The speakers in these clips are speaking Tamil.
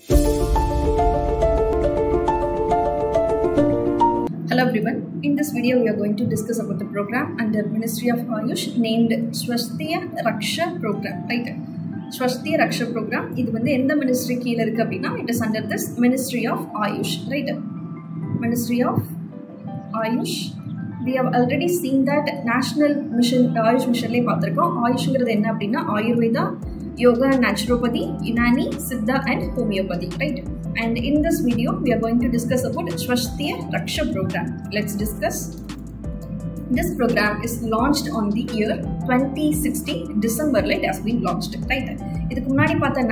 Hello everyone. In this video we are going to discuss about the program under Ministry of Ayush named Swasthya Raksha Program. Right? Swasthya Raksha Program. This is the ministry keel irukku appadina. It is under this Ministry of Ayush. Right? Ministry of Ayush. We have already seen that National Mission Ayush Mission le paathirukkom. Ayush ingradhu enna appadina Ayurveda, Yoga and Naturopathy, Unani, Siddha and Homeopathy, right? And in this video, we are going to discuss about Swasthya Raksha Program. Let's discuss. This program is launched on the year 2016, December, it has been launched, right? This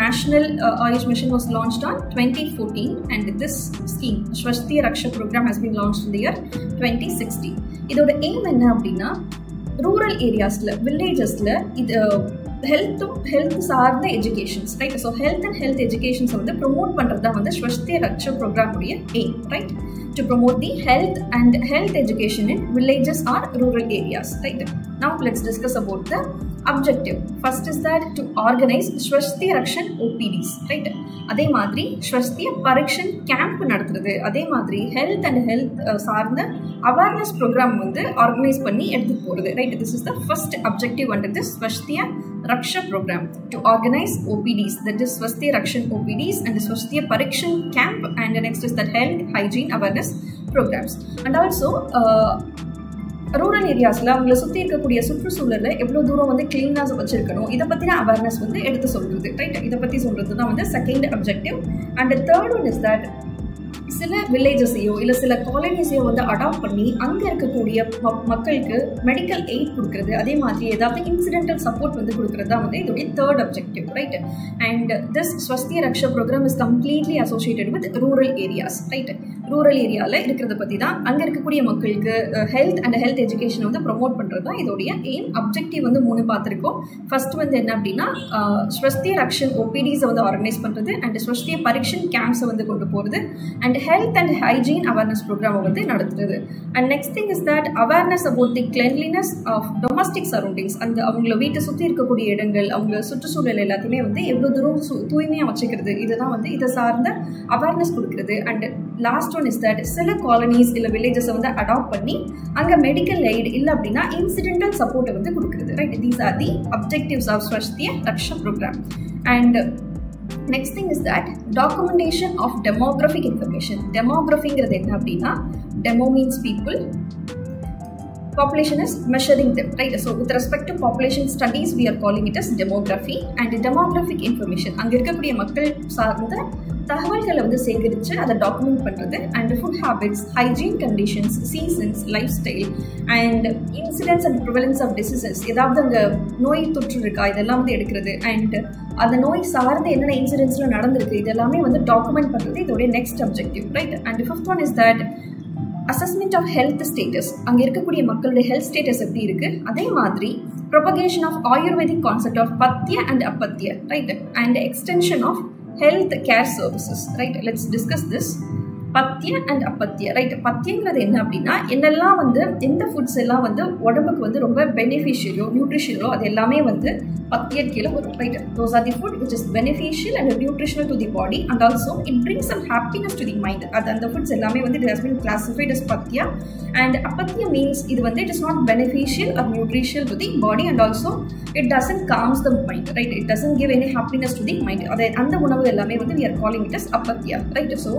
National Ayush Mission was launched on 2014 and this scheme, Swasthya Raksha Program, has been launched in the year 2016. This aim is rural areas, villages, health சார்ந்த educations, right? So health and health educations வந்து promote பண்றதா வந்து Swasthya Raksha program உடைய aim, right? To promote the health and health education in villages or rural areas, right? Now let's discuss about the objective. First is that to organize Swasthya Raksha OPDs, right? அதே மாதிரி Swasthya Parikshan camp நடத்துறது, அதே மாதிரி health and health சார்ந்த awareness program வந்து organize பண்ணி எடுத்து போறது, right? This is the first objective under this Swasthya Raksha program, to organize OPDs, that is Swasthya Raksha OPDs and Swasthya Parikshan camp, and the next is that health hygiene awareness programs. And also rural areas la avanga sutti irukkudiya சுற்றுச்சூழலை எவ்வளவு தூரம் வந்து க்ளீனா வச்சிருக்கணும் இத பத்தின அவேர்னஸ் வந்து எடுத்து சொல்றது, ரைட்? இத பத்தி சொல்றது தான் வந்து second objective. And third one is that சில வில்லேஜஸையோ இல்லை சில காலனிஸையோ வந்து அடாப்ட் பண்ணி அங்கே இருக்கக்கூடிய மக்களுக்கு மெடிக்கல் எய்ட் கொடுக்குறது, அதே மாதிரி ஏதாவது இன்சிடென்டல் சப்போர்ட் வந்து கொடுக்குறது தான் வந்து இதோடைய third objective, right? And this Swasthya Raksha program is completely associated with rural areas, right? Rural ஏரியாவில் இருக்கிறத பற்றி தான் அங்கே இருக்கக்கூடிய மக்களுக்கு ஹெல்த் அண்ட் ஹெல்த் எஜுகேஷனை வந்து ப்ரொமோட் பண்ணுறது தான் இதோடைய எய்ம். அப்ஜெக்டிவ் வந்து 3 பார்த்துருக்கோம். ஃபர்ஸ்ட் வந்து என்ன அப்படின்னா Swasthya Raksha OPDஸை வந்து ஆர்கனைஸ் பண்ணுறது, அண்ட் Swasthya Parikshan கேம்ப்ஸை வந்து கொண்டு போகிறது, and health and hygiene awareness ப்ரோக்ராமை வந்து நடத்துறது. And next thing is that awareness about the cleanliness of domestic surroundings, அந்த அவங்கள வீட்டை சுற்றி இருக்கக்கூடிய இடங்கள், அவங்க சுற்றுச்சூழல் எல்லாத்தையுமே வந்து எவ்வளோ தூரம் தூய்மையாக வச்சுக்கிறது, இதுதான் வந்து இதை சார்ந்த அவேர்னஸ் கொடுக்குறது. And last one is that சில காலனிஸ் இல்லை வில்லேஜஸை வந்து அடாப்ட் பண்ணி அங்கே மெடிக்கல் எய்ட் இல்லை அப்படின்னா இன்சிடென்டல் சப்போர்ட்டை வந்து கொடுக்குறது, right? These are the objectives of Swasthya Raksha program. And next thing is that documentation of demographic information. Demography ங்கிறது என்ன அப்படின்னா, demo means people, population is measuring them, right? So with respect to population studies we are calling it as demography. And demographic information, அங்க இருக்கக்கூடிய மக்கள் சார்ந்த தகவல்களை வந்து சேகரித்து அதை டாக்குமெண்ட் பண்ணுறது. And food habits, hygiene conditions, seasons, life style and incidents and prevalence of diseases, ஏதாவது அங்கே நோய் தொற்று இருக்கா இதெல்லாம் வந்து எடுக்கிறது. அண்ட் அந்த நோய் சார்ந்து என்னென்ன இன்சிடென்ட்ஸ்லாம் நடந்திருக்கு இதெல்லாமே வந்து டாக்குமெண்ட் பண்ணுறது இதோடைய next objective, right? And fifth one is that assessment of health status, அங்கே இருக்கக்கூடிய மக்களுடைய ஹெல்த் ஸ்டேட்டஸ் எப்படி இருக்குது, அதே மாதிரி propagation of Ayurvedic concept of Pathya and Apatya, right? And extension of health care services, right? Let's discuss this. பத்திய அண்ட் அப்பத்திய, ரைட்? பத்தியங்கிறது என்ன அப்படின்னா என்னெல்லாம் வந்து எந்த ஃபுட்ஸ் எல்லாம் வந்து உடம்புக்கு வந்து ரொம்ப பெனிஃபிஷியலோ நியூட்ரிஷனலோ அது எல்லாமே வந்து பத்திய கீழே வரும், right? Those are the food which is beneficial and nutritional to the body and also it brings some happiness to the mind. அது அந்த ஃபுட்ஸ் எல்லாமே வந்து it has been classified as பத்தியா. அண்ட் அப்பத்திய மீன்ஸ் இது வந்து it is not beneficial or nutritional to the body and also it doesn't comes the mind, right? It doesn't give any happiness to the mind. அதை அந்த உணவு எல்லாமே வந்து we are calling it as அப்பத்தியா, ரைட்? ஸோ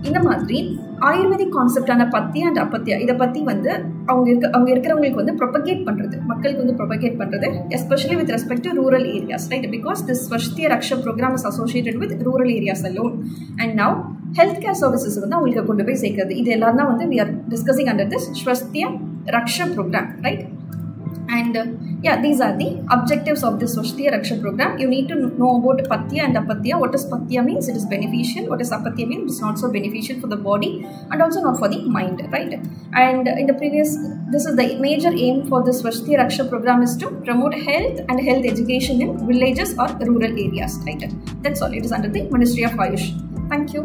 இந்த மாதிரி ஆயுர்வேதிக் கான்செப்டான பத்தியா அண்ட் அப்பத்தியா இதை பற்றி வந்து அவங்க இருக்கிறவங்களுக்கு வந்து ப்ரொபகேட் பண்ணுறது, மக்களுக்கு வந்து ப்ரொபகேட் பண்ணுறது, especially with respect to rural areas, right? Because this Swasthya Raksha program is associated with rural areas alone. And now health care services வந்து அவங்களுக்கு கொண்டு போய் சேர்க்கிறது. இது எல்லாம் தான் வந்து we are discussing under this Swasthya Raksha program, right? And yeah, these are the objectives of this Swasthya Raksha program. You need to know about Pathya and Apatya. What is Pathya means? It is beneficial. What is Apatya means? It is not so beneficial for the body and also not for the mind, right? And in the previous, this is the major aim for this Swasthya Raksha program is to promote health and health education in villages or rural areas, right? That's all. It is under the Ministry of Ayush. Thank you.